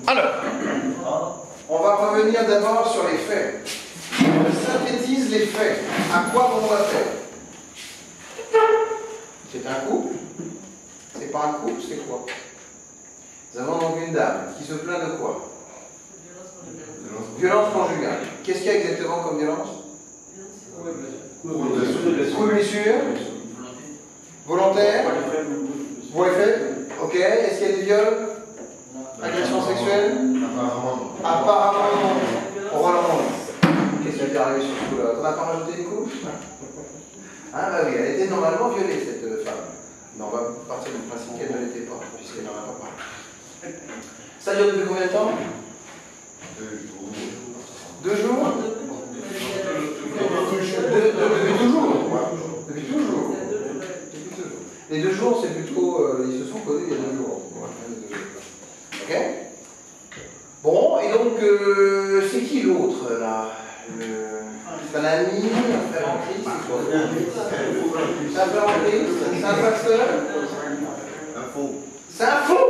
Alors, on va revenir d'abord sur les faits. Je synthétise les faits. À quoi vont on faire? C'est un couple? C'est pas un couple, c'est quoi? Nous avons donc une dame qui se plaint de quoi? Violence conjugale. Qu'est-ce qu'il y a exactement comme violence? Coups et blessures. Volontaire. Voie et fait. Ok. Est-ce qu'il y a des viols? Agression sexuelle? Apparemment. Roland. Qu'est-ce qui est arrivé sur ce coup-là? T'en as pas rajouté une couche? Ah bah oui, elle était normalement violée, cette femme. Mais on va partir du principe qu'elle ne l'était pas, puisqu'elle n'en a pas parlé. Ça dure depuis combien de temps? 2 jours. 2 jours? Depuis toujours. Depuis toujours. Les 2 jours, c'est plutôt... ils se sont connus il y a 2 jours. Ok? Bon, et donc, c'est qui l'autre, là? C'est un ami, un frère en Christ, c'est quoi? Un frère en Christ? C'est un pasteur? Un faux. C'est un faux!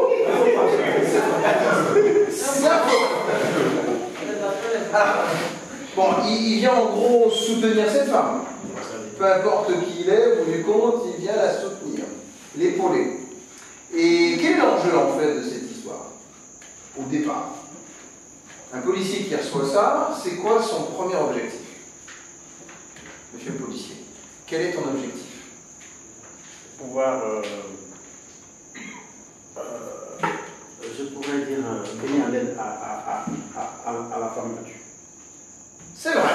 C'est un faux! Alors, bon, il vient en gros soutenir cette femme. Peu importe qui il est, au bout du compte, il vient la soutenir, l'épauler. Et quel est l'enjeu en fait de cette histoire? Au départ, un policier qui reçoit ça, c'est quoi son premier objectif? Monsieur le policier, quel est ton objectif? Pouvoir, je pourrais dire, venir en aide à la femme battue. C'est vrai.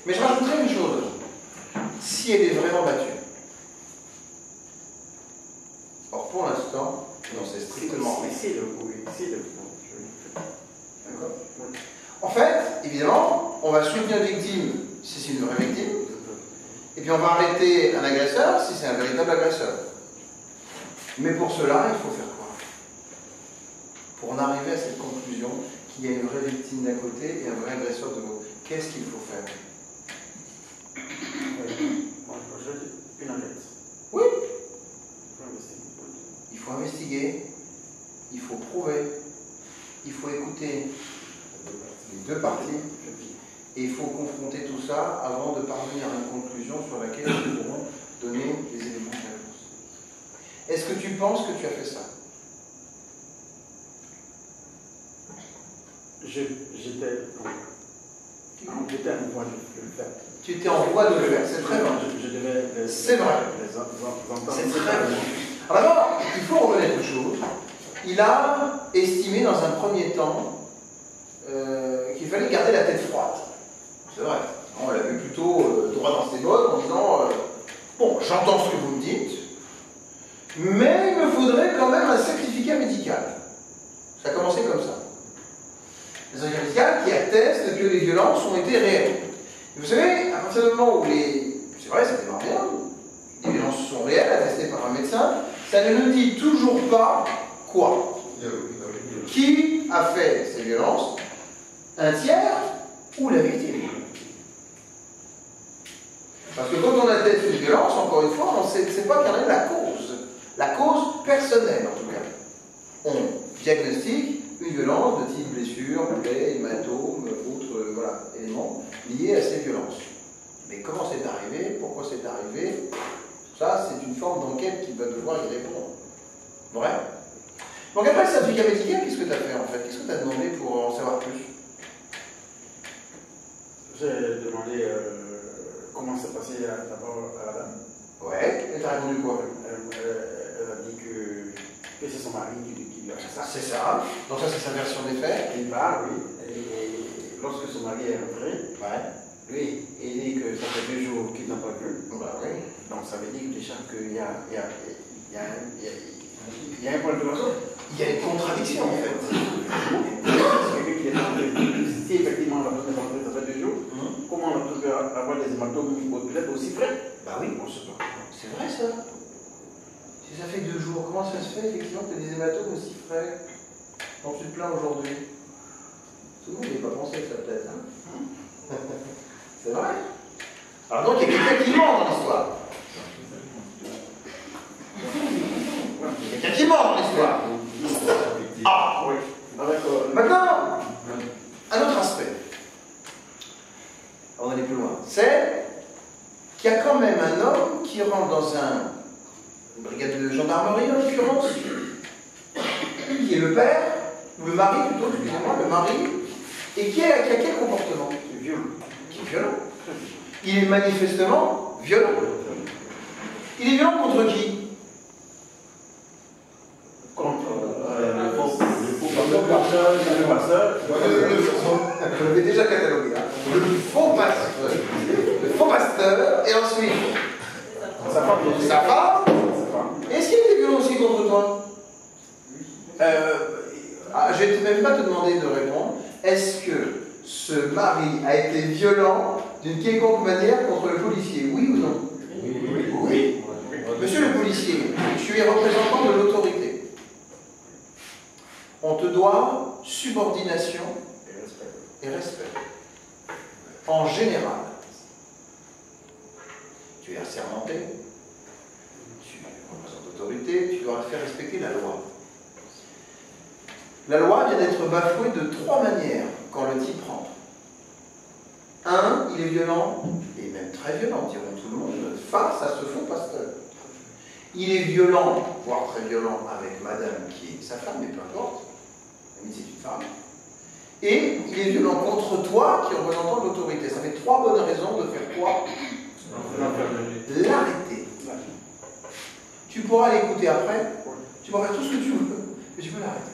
Mais je rajouterai une chose. Si elle est vraiment battue. Or, pour l'instant, non, c'est strictement rien. C'est le D'accord. En fait, évidemment, on va soutenir une victime si c'est une vraie victime. Et puis on va arrêter un agresseur si c'est un véritable agresseur. Mais pour cela, il faut faire quoi? Pour en arriver à cette conclusion qu'il y a une vraie victime d'un côté et un vrai agresseur de l'autre, qu'est-ce qu'il faut faire? Une enquête. Oui. Il faut investiguer, il faut prouver, il faut écouter les 2 parties, et il faut confronter tout ça avant de parvenir à une conclusion sur laquelle nous pourrons donner les éléments de réponse. Est-ce que tu penses que tu as fait ça? J'étais en voie de le faire. Tu étais en voie de le faire, c'est très bien. C'est vrai. C'est très bien. Alors, il faut reconnaître une chose. Il a estimé dans un premier temps qu'il fallait garder la tête froide. C'est vrai. On l'a vu plutôt droit dans ses bottes en disant bon, j'entends ce que vous me dites, mais il me faudrait quand même un certificat médical. Ça a commencé comme ça. Un certificat médical qui atteste que les violences ont été réelles. Et vous savez, à partir du moment où c'est vrai, ça démarre bien, les violences sont réelles, attestées par un médecin, ça ne nous dit toujours pas quoi. Qui a fait ces violences? Un tiers ou la victime? Parce que quand on atteste une violence, encore une fois, on ne sait pas quelle est la cause. La cause personnelle, en tout cas. On diagnostique une violence de type blessure, plaie, hématome, autres éléments liés à ces violences. Mais comment c'est arrivé? Pourquoi c'est arrivé? Ça, c'est une forme d'enquête qui va devoir y répondre. Vrai? Donc après le certificat médical, qu'est-ce que tu as fait en fait? Qu'est-ce que tu as demandé pour en savoir plus? J'ai demandé comment ça passait d'abord à la dame. Ouais, et tu as répondu quoi? Elle a dit que c'est son mari qui lui a fait ça. C'est ça. Donc ça, c'est sa version des faits. Il part, oui. Et lorsque son mari est rentré, lui, il dit que ça fait 2 jours qu'il n'a pas vu. Bah oui. Donc ça veut dire déjà qu'il y a un point de raison. Il y a une contradiction en fait. Si effectivement la personne est rentrée, ça fait 2 jours, comment on peut avoir des hématomes peut-être aussi frais? Bah oui, c'est vrai ça. Si ça fait 2 jours, comment ça se fait effectivement que tu as des hématomes aussi frais dont tu te plains aujourd'hui? Tout le monde n'y a pas pensé ça peut-être. Hein? C'est vrai. Alors donc il y a quelqu'un qui ment dans l'histoire. Il y a quelqu'un qui ment dans l'histoire. Ah oui. Maintenant, un autre aspect. On va aller plus loin. C'est qu'il y a quand même un homme qui rentre dans une brigade de gendarmerie, en l'occurrence, qui est le père, ou le mari plutôt, excusez-moi, le mari, et qui a quel comportement? Qui est violent. Il est manifestement violent. Il est violent contre qui? Je l'avais déjà catalogué. Le faux pasteur, et ensuite sa femme. Est-ce qu'il était violent aussi contre toi? Je ne vais même pas te demander de répondre. Est-ce que ce mari a été violent d'une quelconque manière contre le policier? Oui ou non? Oui. Monsieur le policier, tu es représentant de l'autorité. On te doit subordination et respect. En général, tu es assermenté, tu représentes l'autorité, tu dois faire respecter la loi. La loi vient d'être bafouée de 3 manières quand le type rentre. 1, il est violent, et même très violent, diront tout le monde, face à ce faux pasteur. Il est violent, voire très violent, avec madame qui est sa femme, mais peu importe, même si c'est une femme. Et il est violent contre toi, qui est représentant de l'autorité. Ça fait 3 bonnes raisons de faire quoi? L'arrêter. Tu pourras l'écouter après, tu pourras faire tout ce que tu veux, mais tu peux l'arrêter.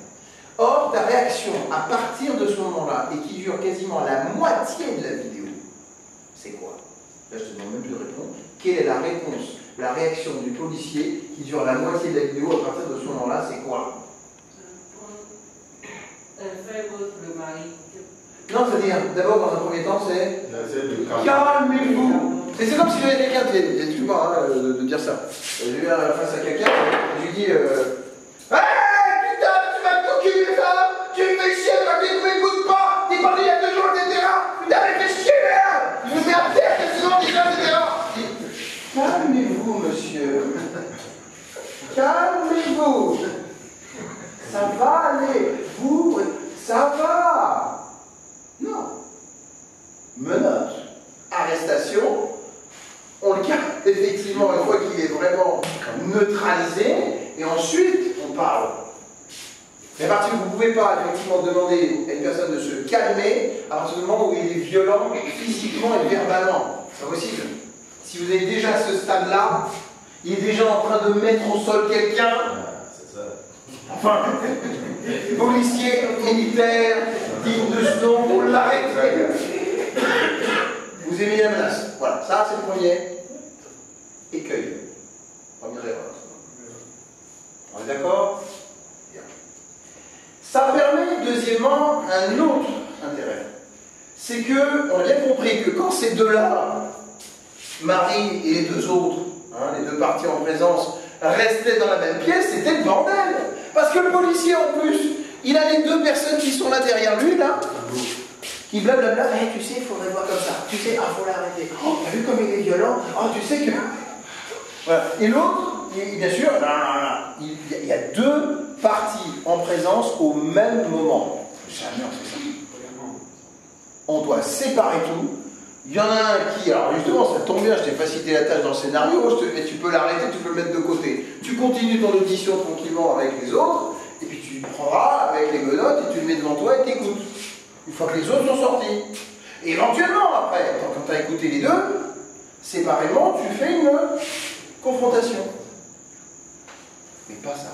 Or, ta réaction à partir de ce moment-là, et qui dure quasiment la moitié de la vidéo, c'est quoi? Là, je te demande même plus de répondre. Quelle est la réponse, la réaction du policier qui dure la moitié de la vidéo à partir de ce moment-là, c'est quoi? Le mari. Non, c'est-à-dire, d'abord, dans un premier temps, c'est calmez-vous. C'est comme si j'avais quelqu'un, excuse-moi hein, de dire ça. Je viens face à quelqu'un, je lui dis putain, tu m'as toqué les femmes, tu me fais chier, tu m'écoutes pas, t'es parti il y a 2 jours, etc. Putain, mais fais chier, merde. Je me mets à terre, quasiment, déjà, etc. Calmez-vous, monsieur. Calmez-vous. Ça va aller. Vous, ça va. Non. Menottes. Arrestation. On le garde effectivement une fois qu'il est vraiment neutralisé. Et ensuite, on parle. Mais à partir où vous ne pouvez pas effectivement demander à une personne de se calmer, à partir du moment où il est violent physiquement et verbalement. C'est pas possible. Si vous êtes déjà à ce stade-là, il est déjà en train de mettre au sol quelqu'un. Enfin, policier, militaire, digne de ce nom, on l'arrête. Vous aimez la menace. Voilà, ça c'est le premier écueil. Première erreur. On est d'accord? Bien. Ça permet, deuxièmement, un autre intérêt. C'est que, on a bien compris que quand ces deux-là, Marie et les 2 autres, les 2 parties en présence, restaient dans la même pièce, c'était le bordel. Parce que le policier, en plus, il a les 2 personnes qui sont là derrière lui, là, qui blablabla, tu sais, il faudrait voir comme ça. Tu sais, faut l'arrêter. Oh, t'as vu comme il est violent? Oh, tu sais que... Voilà. Et l'autre, bien sûr, il y a 2 parties en présence au même moment. Jamais on fait ça. On doit séparer tout. Il y en a un qui, alors justement, ça tombe bien, je t'ai facilité la tâche dans le scénario, mais tu peux l'arrêter, tu peux le mettre de côté. Tu continues ton audition tranquillement avec les autres, et puis tu le prendras avec les menottes et tu le mets devant toi et t'écoutes. Une fois que les autres sont sortis. Et éventuellement, après, quand tu as écouté les 2, séparément, tu fais une confrontation. Mais pas ça.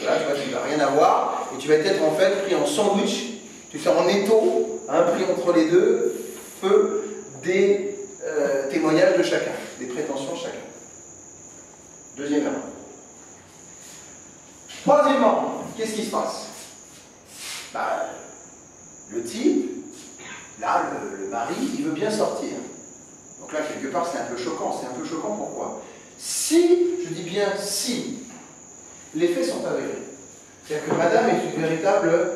Là, tu vas rien avoir, et tu vas être en fait pris en sandwich, tu fais en étau, pris entre les 2, feu, des témoignages de chacun, des prétentions de chacun. Deuxième erreur. Troisièmement, qu'est-ce qui se passe? Le type, là, le mari, il veut bien sortir. Donc là, quelque part, c'est un peu choquant. C'est un peu choquant, pourquoi? Si, je dis bien si, les faits sont avérés, c'est-à-dire que madame est une véritable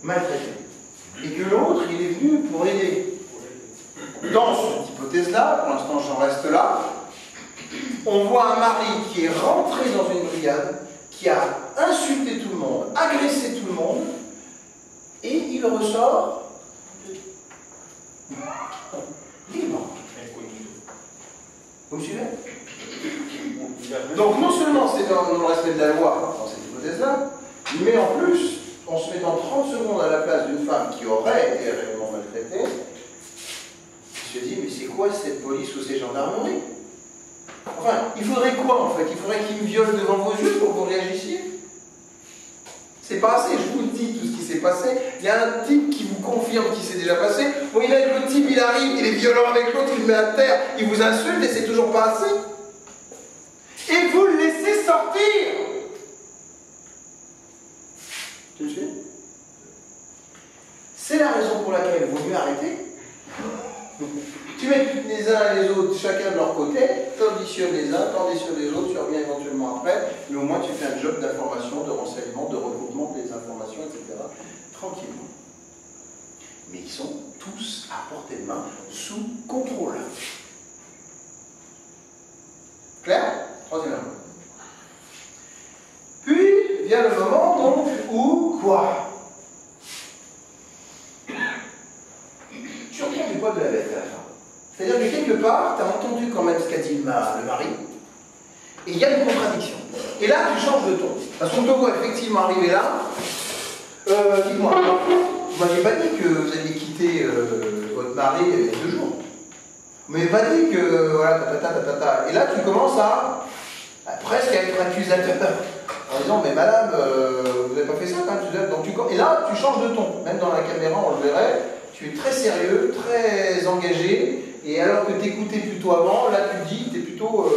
maltraitée, et que l'autre, il est venu pour aider. Dans cette hypothèse-là, pour l'instant j'en reste là, on voit un mari qui est rentré dans une brigade, qui a insulté tout le monde, agressé tout le monde, il ressort libre. Vous me suivez? Donc non seulement c'est dans le respect de la loi, dans cette hypothèse-là, mais en plus, en se mettant 30 secondes à la place d'une femme qui aurait été réellement maltraitée, il se dit, mais c'est quoi cette police ou ces gendarmeries? Enfin, il faudrait quoi en fait? Il faudrait qu'il me viole devant vos yeux pour que vous réagissiez? C'est pas assez, je vous dis tout ce qui s'est passé. Il y a un type qui vous confirme ce qui s'est déjà passé. Vous voyez, le type, il arrive, il est violent avec l'autre, il le met à terre, il vous insulte et c'est toujours pas assez. Et vous le laissez sortir. Tu me suis? C'est la raison pour laquelle il vaut mieux arrêter. Tu mets les uns et les autres, chacun de leur côté, t'auditionnes les uns, t'auditionnes les autres, tu reviens éventuellement après, mais au moins tu fais un job d'information, de renseignement, de regroupement des informations, etc. Tranquillement. Mais ils sont tous à portée de main, sous contrôle. Clair? Troisième élément. Puis vient le moment donc où quoi? Tu reprends du poids de la bête à la fin. C'est-à-dire que quelque part, tu as entendu quand même ce qu'a dit le mari, et il y a une contradiction. Et là, tu changes de ton. Parce qu'on te voit effectivement arriver là. Dites-moi, vous m'aviez pas dit que vous alliez quitter votre mari il y a 2 jours. Vous m'avez pas dit que, voilà, tatata. Et là, tu commences à presque à être accusateur. En disant, mais madame, vous n'avez pas fait ça quand même. Donc, et là, tu changes de ton. Même dans la caméra, on le verrait. Tu es très sérieux, très engagé. Et alors que t'écoutais plutôt avant, là tu dis, t'es plutôt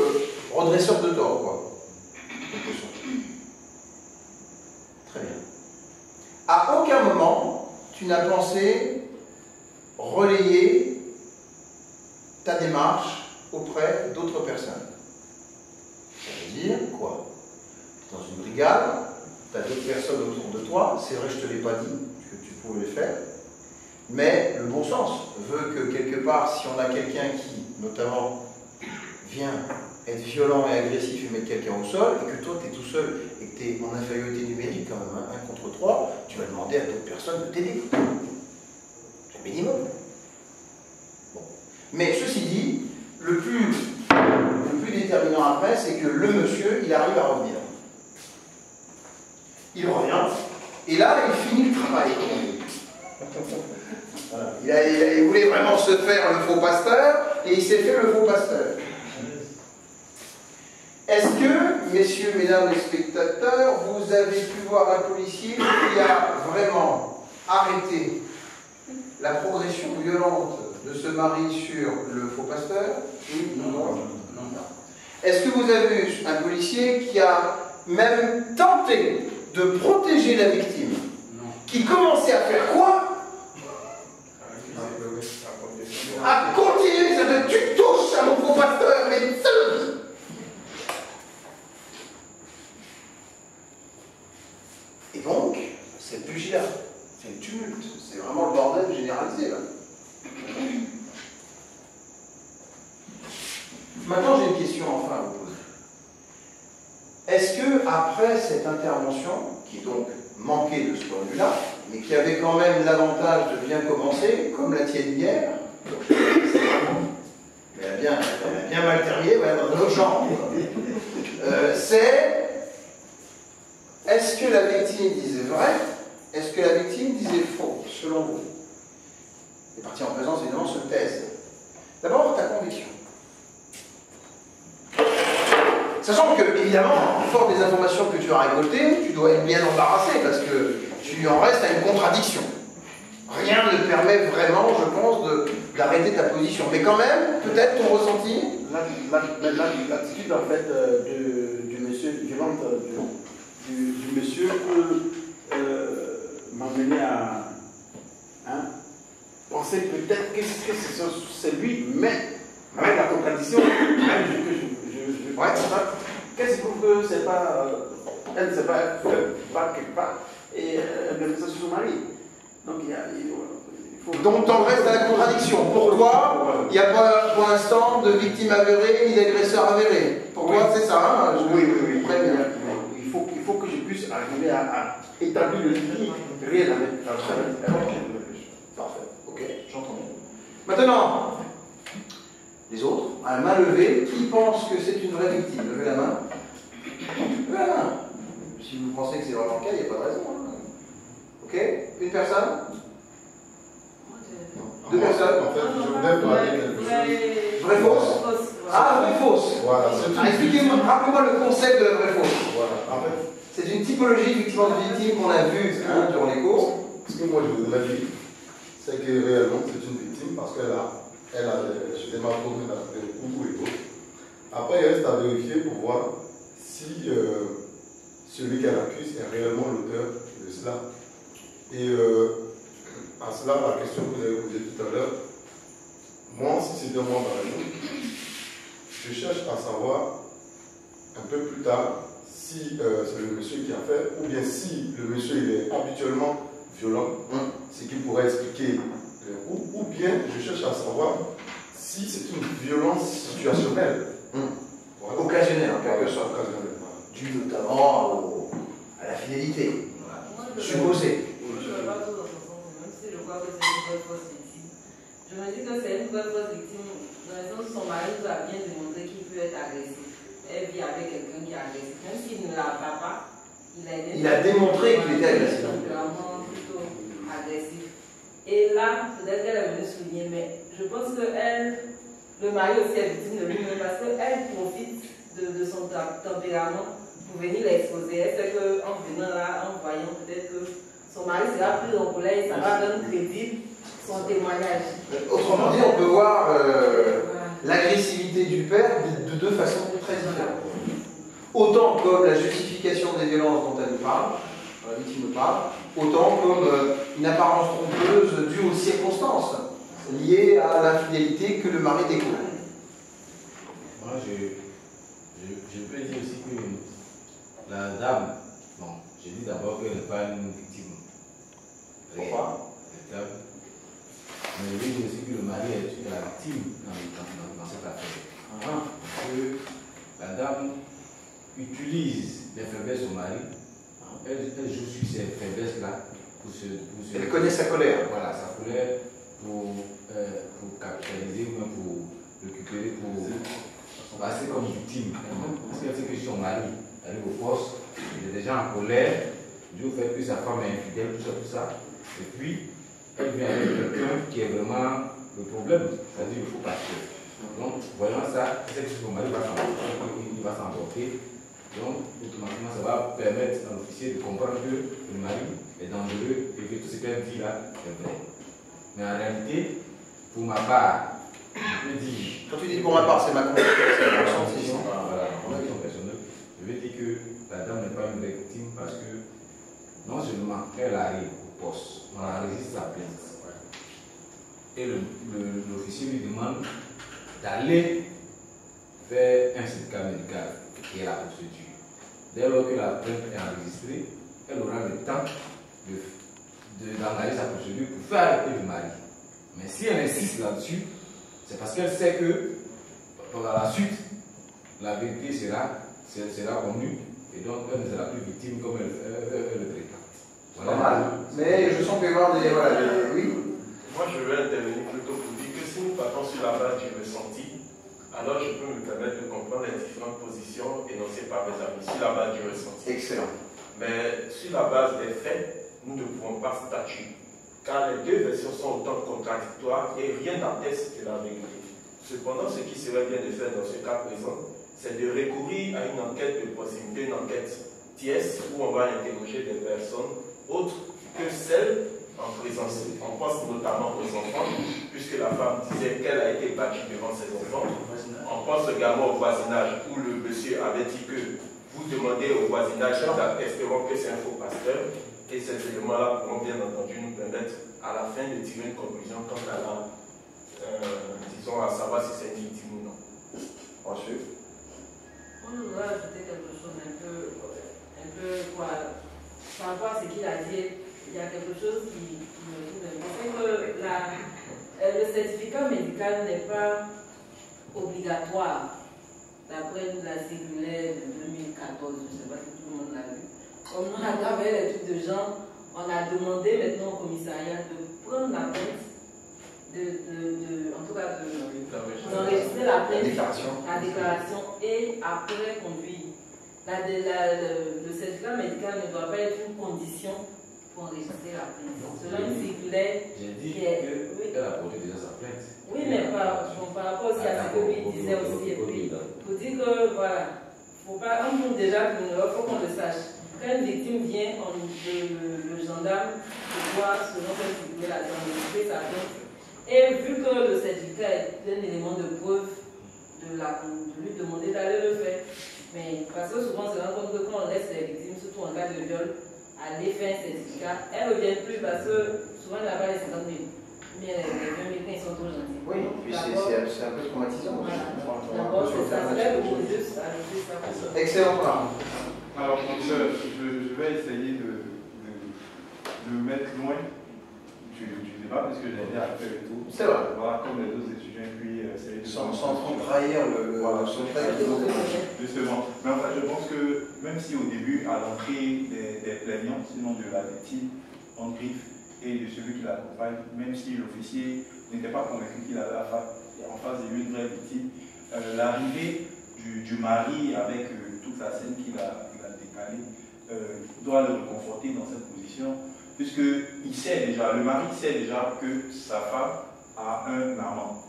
redresseur de tort, quoi. Très bien. À aucun moment, tu n'as pensé relayer ta démarche auprès d'autres personnes. Ça veut dire quoi? Tu es dans une brigade, tu as d'autres personnes autour de toi, c'est vrai, je ne te l'ai pas dit, que tu pouvais le faire. Mais le bon sens veut que quelque part, si on a quelqu'un qui, notamment, vient être violent et agressif et mettre quelqu'un au sol, et que toi tu es tout seul et que tu es en infériorité numérique, quand même, 1 contre 3, tu vas demander à d'autres personnes de t'aider. C'est le minimum. Bon. Mais ceci dit, le plus déterminant après, c'est que le monsieur, il arrive à revenir. Il revient, et là, il finit le travail. Voilà. Il voulait vraiment se faire le faux pasteur, et il s'est fait le faux pasteur. Est-ce que, messieurs, mesdames les spectateurs, vous avez pu voir un policier qui a vraiment arrêté la progression violente de ce mari sur le faux pasteur? Oui, non. Est-ce que vous avez vu un policier qui a même tenté de protéger la victime? Non. Qui commençait à faire quoi? À continuer, ça veut dire tu touches à mon faux pasteur, mais seul. Et donc, c'est le pugilat, c'est le tumulte, c'est vraiment le bordel généralisé là. Maintenant, j'ai une question enfin à vous poser. Est-ce que, après cette intervention, qui donc manquait de ce point de vue-là, mais qui avait quand même l'avantage de bien commencer, comme la tienne hier, mais elle a bien mal terrié, voilà, dans nos jambes, c'est est-ce que la victime disait vrai? Est-ce que la victime disait faux, selon vous? Les parties en présence, évidemment, se taisent. D'abord, ta conviction. Sachant que, évidemment, fort des informations que tu as récoltées, tu dois être bien embarrassé parce que tu en restes à une contradiction. Rien ne permet vraiment, je pense, d'arrêter ta position. Mais quand même, peut-être ton ressenti? L'attitude, en fait, du monsieur, du monsieur peut m'amener à penser peut-être que c'est lui, mais avec la contradiction, même que je ouais. qu'est-ce que c'est pas, elle ne sait pas quelque part, et elle met ça sur son mari. Donc il faut... Donc t'en restes à la contradiction. Pourquoi il n'y a pas pour l'instant de victime avérée ni d'agresseur avéré? Pour toi, c'est ça, hein? Oui. Très bien. Il faut que je puisse arriver à établir le lien réel avec la Parfait. Ok, j'entends. Maintenant, les autres, à main levée, qui pense que c'est une vraie victime? Levez la main. Levez la main. Si vous pensez que c'est vraiment le cas, il n'y a pas de raison. Hein. Ok? Une personne? Deux personnes? En fait, je voudrais parler quelque chose. Vraie fausse? Ah, vraie fausse. Voilà. Expliquez-moi, rappelez-moi le concept de la vraie fausse. Voilà. En fait, c'est une typologie effectivement de victime qu'on a vue durant les cours. Ce que moi je voudrais dire, c'est que réellement c'est une victime parce qu'elle a je démarre pour une coup et autres. Après, il reste à vérifier pour voir si celui qu'elle accuse est réellement l'auteur de cela. Et à cela, la question que vous avez posée tout à l'heure, moi, si c'était moi dans la vie, je cherche à savoir un peu plus tard si c'est le monsieur qui a fait, ou bien si le monsieur il est habituellement violent, ce qui pourrait expliquer le coup, ou bien je cherche à savoir si c'est une violence situationnelle. Voilà. Occasionnelle, en quelque sorte. Occasionnelle. Due notamment à la fidélité. Supposée. Je ne vais pas tout dans son sens, même si je crois que c'est une bonne fausse victime. Je me dis que c'est une bonne fausse victime dans le sens où son mari nous a bien démontré qu'il peut être agressif. Elle vit avec quelqu'un qui est agressif. Même s'il ne l'a pas, il a démontré qu'il était agressif. Vraiment plutôt agressif. Et là, peut-être qu'elle est venue souligner, mais je pense que le mari aussi est victime de lui-même parce qu'elle profite de son tempérament pour venir l'exposer. Elle sait qu'en venant là, en voyant peut-être que son mari sera plus en colère, ça va rendre crédible son témoignage. Autrement dit, on peut voir l'agressivité du père de deux façons très différentes. Autant comme la justification des violences dont elle nous parle, la victime nous parle, autant comme une apparence trompeuse due aux circonstances liées à l'infidélité que le mari découvre. Moi, je peux dire aussi que la dame, bon, je dis d'abord qu'elle n'est pas une victime. Pourquoi? Mais je veux dire aussi que le mari est la victime dans cette affaire. Parce que la dame utilise les faiblesses du mari, elle joue sur ces faiblesses-là pour se. Elle connaît sa colère. Voilà, sa colère pour capitaliser ou même pour récupérer, pour passer comme victime. Parce qu'elle sait que son mari arrive au poste, il est déjà en colère, dû au fait que sa femme est infidèle, tout ça. Et puis, elle vient avec quelqu'un qui est vraiment le problème, c'est-à-dire le faux pasteur. Donc, voyant ça, c'est que son mari va s'emporter. Donc, automatiquement, ça va permettre à l'officier de comprendre que le mari est dangereux et que tout ce qu'elle dit là est vrai. Mais en réalité, pour ma part, je peux dire. Quand tu dis pour ma part, c'est ma conviction personnelle. Voilà, conviction personnelle. Je veux dire que la dame n'est pas une victime parce que non seulement elle arrive au poste, on enregistre sa plainte. Et l'officier lui demande d'aller faire un certificat médical qui est la procédure. Dès lors que la plainte est enregistrée, elle aura le temps d'engager sa procédure pour faire arrêter le mari. Mais si elle insiste là-dessus, c'est parce qu'elle sait que par la suite, la vérité sera connue et donc elle ne sera plus victime comme elle le prétend. Voilà. Pas mal. Mais je sens qu'il va y avoir des. Voilà, oui. Moi, je vais intervenir plutôt pour dire que si nous partons sur la base du ressenti, alors je peux me permettre de comprendre les différentes positions énoncées par mes amis sur la base du ressenti. Excellent. Mais sur la base des faits, nous ne pouvons pas statuer, car les deux versions sont autant contradictoires et rien n'atteste de la vérité. Cependant, ce qui serait bien de faire dans ce cas présent, c'est de recourir à une enquête de proximité, une enquête tierce, où on va interroger des personnes autres que celles en présence. On pense notamment aux enfants, puisque la femme disait qu'elle a été battue devant ses enfants. On pense également au voisinage, où le monsieur avait dit que vous demandez au voisinage, espérons que c'est un faux pasteur, et ces éléments-là pourront bien entendu nous permettre à la fin de tirer une conclusion quant à la, disons, à savoir si c'est une victime ou non. Ensuite. On voudrait ajouter quelque chose un peu quoi, par rapport à ce qu'il a dit. Il y a quelque chose qui me dit, c'est que le certificat médical n'est pas obligatoire, d'après la circulaire de 2014, je ne sais pas si tout le monde l'a vu. comme on a travaillé les trucs de genre, on a demandé maintenant au commissariat de prendre la plainte, en tout cas d'enregistrer la plainte, la déclaration et après conduire. Le certificat médical ne doit pas être une condition pour enregistrer la plainte. Selon une circulaire. J'ai dit qu'elle a porté déjà sa plainte. Oui, mais par rapport aussi à ce que lui disait aussi, et puis, pour dire que voilà, faut pas, déjà, il faut qu'on le sache. Quand une victime vient, le gendarme doit, selon cette circulaire, enregistrer sa plainte. Et vu que le certificat est un élément de preuve de lui demander d'aller le faire. Mais parce que souvent, on se rend compte que quand on laisse les victimes, surtout en cas de viol, aller faire un certificat, elles ne reviennent plus parce que souvent, il n'y a pas les 50 000. Mais les 20 000, ils sont trop gentils. Oui, puis c'est un peu traumatisant. D'abord, c'est ça. Pour juste ajouter ça. Excellent plan. Alors, je vais essayer de mettre loin du débat, parce que j'ai déjà fait le tour. C'est vrai. Voilà, comme les autres étudiants, puis essayer de... Sans trop trahir le secret. Justement. Mais en fait, je pense que même si au début, à l'entrée des plaignants, sinon de la victime en griffe et de celui qui l'accompagne, même si l'officier n'était pas convaincu qu'il avait en face de lui une vraie victime, l'arrivée du mari avec toute la scène qu'il a décalée doit le reconforter dans cette position, puisqu'il sait déjà, le mari sait déjà que sa femme a un amant.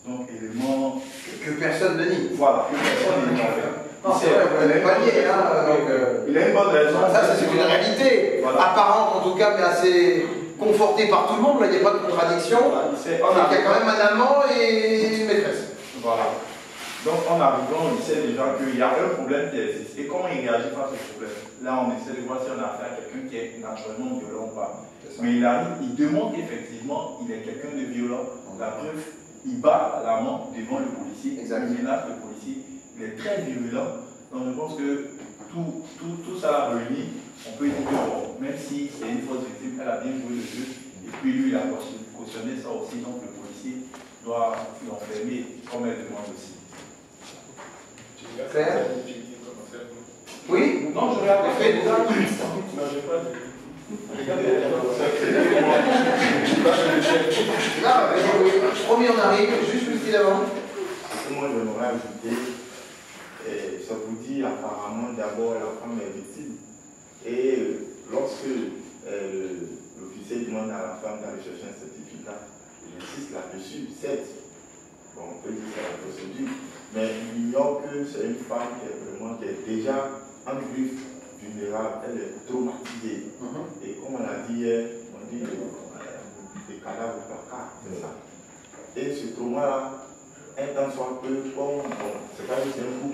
Donc, élément... Que personne ne nie. Voilà, que personne ne nie en fait. Non, c'est vrai, vous n'avez pas nié, hein. Il a une bonne raison. Ça, c'est une réalité, voilà. Apparente en tout cas, mais assez confortée par tout le monde. Là, il n'y a pas de contradiction. Voilà, il y a quand même un amant et une maîtresse. Voilà. Donc, en arrivant, il sait déjà qu'il y a un problème qui existe. Et comment il réagit face au problème? Là, on essaie de voir si on a affaire à quelqu'un qui est naturellement violent ou pas. Mais il arrive, il demande qu'effectivement, il est quelqu'un de violent. La preuve, il bat l'amant devant le policier. Exactement. Il menace le policier. Il est très virulent. Donc, je pense que tout ça réuni, on peut dire que bon, même si c'est une fausse victime, elle a bien joué le jeu. Et puis lui, il a cautionné ça aussi. Donc, le policier doit l'enfermer comme elle demande aussi. Claire? Oui? Non, je regarde les faits. Non, je n'ai pas dit. Promis, on arrive, juste une petite avant. Moi, j'aimerais ajouter, ça vous dit apparemment d'abord la femme est victime. Et lorsque l'officier demande à la femme d'aller chercher un certificat, j'insiste là-dessus, certes, bon, on peut dire que c'est la procédure, mais il ignore que c'est une femme qui est déjà en griffe vulnérable, elle est traumatisée. Et comme on a dit hier, on dit des cadavres au placard, c'est ça. Et ce trauma-là, un temps soit peu, comme, bon, c'est pas juste un coup,